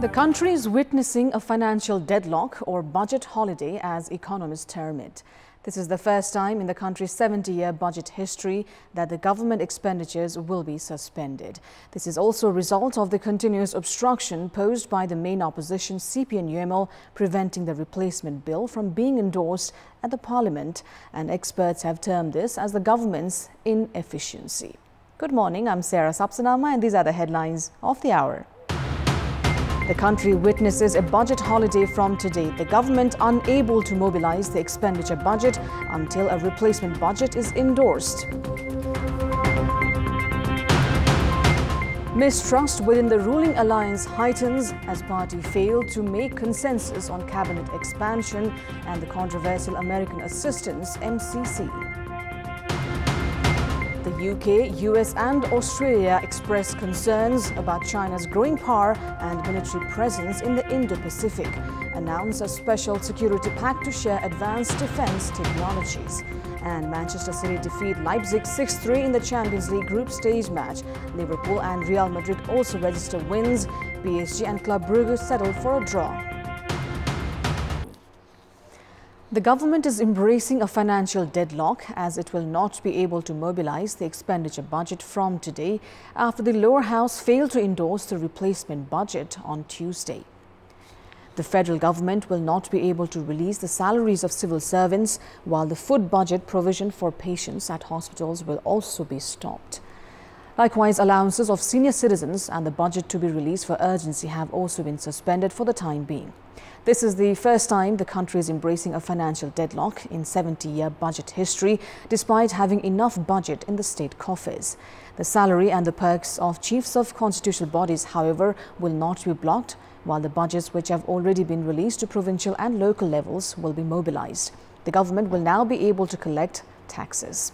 The country is witnessing a financial deadlock or budget holiday, as economists term it. This is the first time in the country's 70-year budget history that the government expenditures will be suspended. This is also a result of the continuous obstruction posed by the main opposition CPN-UML, preventing the replacement bill from being endorsed at the parliament, and experts have termed this as the government's inefficiency. Good morning, I'm Sarah Sapsanama and these are the headlines of the hour. The country witnesses a budget holiday from today. The government unable to mobilize the expenditure budget until a replacement budget is endorsed. Mistrust within the ruling alliance heightens as party failed to make consensus on cabinet expansion and the controversial American assistance MCC. The UK, US and Australia expressed concerns about China's growing power and military presence in the Indo-Pacific, announced a special security pact to share advanced defense technologies. And Manchester City defeat Leipzig 6-3 in the Champions League group stage match. Liverpool and Real Madrid also register wins. PSG and Club Brugge settled for a draw. The government is embracing a financial deadlock as it will not be able to mobilize the expenditure budget from today after the lower house failed to endorse the replacement budget on Tuesday. The federal government will not be able to release the salaries of civil servants, while the food budget provision for patients at hospitals will also be stopped. Likewise, allowances of senior citizens and the budget to be released for urgency have also been suspended for the time being. This is the first time the country is embracing a financial deadlock in 70-year budget history, despite having enough budget in the state coffers. The salary and the perks of chiefs of constitutional bodies, however, will not be blocked, while the budgets which have already been released to provincial and local levels will be mobilized. The government will now be able to collect taxes.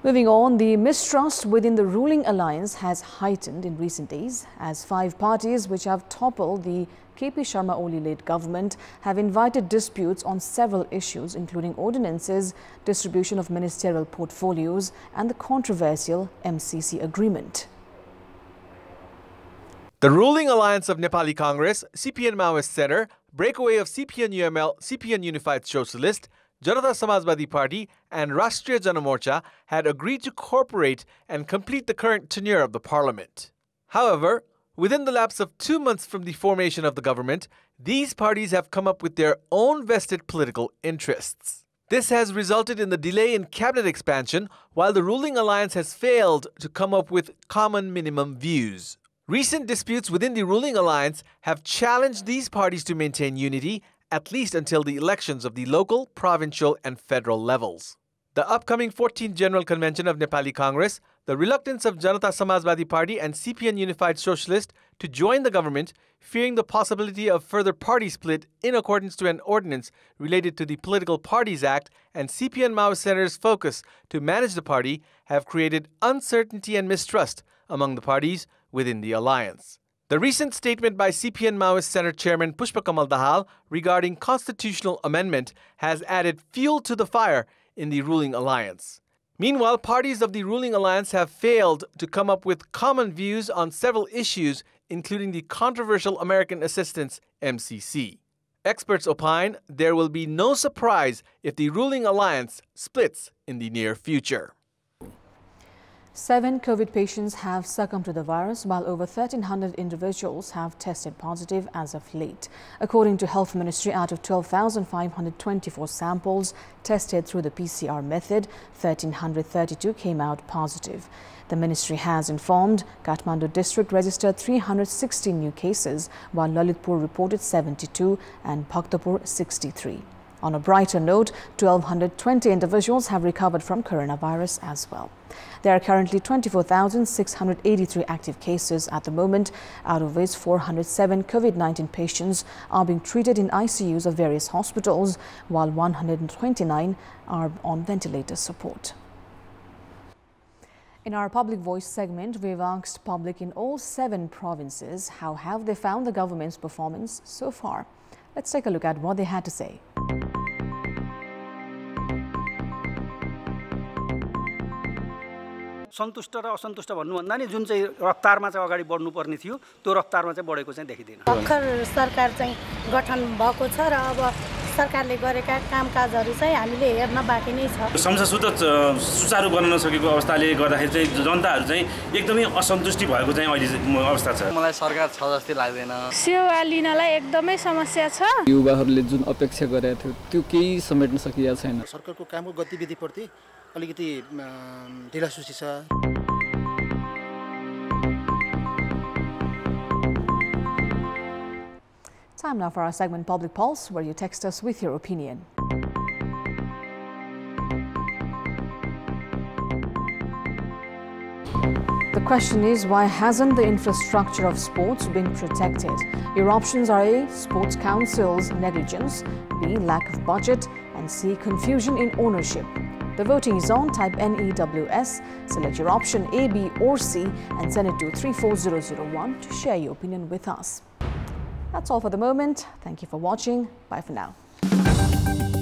Moving on, the mistrust within the ruling alliance has heightened in recent days as 5 parties which have toppled the KP Sharma Oli-led government have invited disputes on several issues, including ordinances, distribution of ministerial portfolios and the controversial MCC agreement. The ruling alliance of Nepali Congress, CPN Maoist Center, breakaway of CPN-UML, CPN Unified Socialist, Janata Samajwadi Party and Rashtriya Janamorcha had agreed to cooperate and complete the current tenure of the parliament. However, within the lapse of 2 months from the formation of the government, these parties have come up with their own vested political interests. This has resulted in the delay in cabinet expansion, while the ruling alliance has failed to come up with common minimum views. Recent disputes within the ruling alliance have challenged these parties to maintain unity, at least until the elections of the local, provincial and federal levels. The upcoming 14th General Convention of Nepali Congress, the reluctance of Janata Samajwadi Party and CPN Unified Socialist to join the government, fearing the possibility of further party split in accordance to an ordinance related to the Political Parties Act, and CPN Maoist Center's focus to manage the party have created uncertainty and mistrust among the parties within the alliance. The recent statement by CPN Maoist Center Chairman Pushpa Kamal Dahal regarding constitutional amendment has added fuel to the fire in the ruling alliance. Meanwhile, parties of the ruling alliance have failed to come up with common views on several issues, including the controversial American assistance MCC. Experts opine there will be no surprise if the ruling alliance splits in the near future. 7 COVID patients have succumbed to the virus, while over 1,300 individuals have tested positive as of late. According to Health Ministry, out of 12,524 samples tested through the PCR method, 1,332 came out positive. The ministry has informed Kathmandu district registered 360 new cases, while Lalitpur reported 72 and Bhaktapur 63. On a brighter note, 1,220 individuals have recovered from coronavirus as well. There are currently 24,683 active cases at the moment, out of which 407 COVID-19 patients are being treated in ICUs of various hospitals, while 129 are on ventilator support. In our Public Voice segment, we've asked public in all 7 provinces how have they found the government's performance so far. Let's take a look at what they had to say. सन्तुष्ट र असन्तुष्ट भन्नुभन्दा नि जुन चाहिँ रफ्तारमा चाहिँ अगाडि बढ्नुपर्ने थियो त्यो रफ्तारमा चाहिँ बढेको चाहिँ देखिदैन। भर्खर सरकार चाहिँ गठन भएको छ र अब सरकारले गरेका कामकाजहरू चाहिँ हामीले हेर्न बाँकी नै छ। संसद सुचारू बन्न नसकेको अवस्थाले गर्दाखेरि चाहिँ जनताहरू चाहिँ एकदमै असन्तुष्टि भएको चाहिँ अहिले अवस्था छ। मलाई सरकार छ जस्तै लाग्दैन। सेवा लिनलाई एकदमै समस्या छ। युवाहरूले जुन अपेक्षा गरेको थियो त्यो केही समेट्न सकिएको छैन। सरकारको कामको गतिविधिप्रति अलिकति ढिलासुसी छ। Time now for our segment Public Pulse, where you text us with your opinion. The question is, why hasn't the infrastructure of sports been protected? Your options are A, Sports Council's negligence, B, lack of budget, and C, confusion in ownership. The voting is on. Type NEWS, select your option A, B or C and send it to 34001 to share your opinion with us. That's all for the moment. Thank you for watching. Bye for now.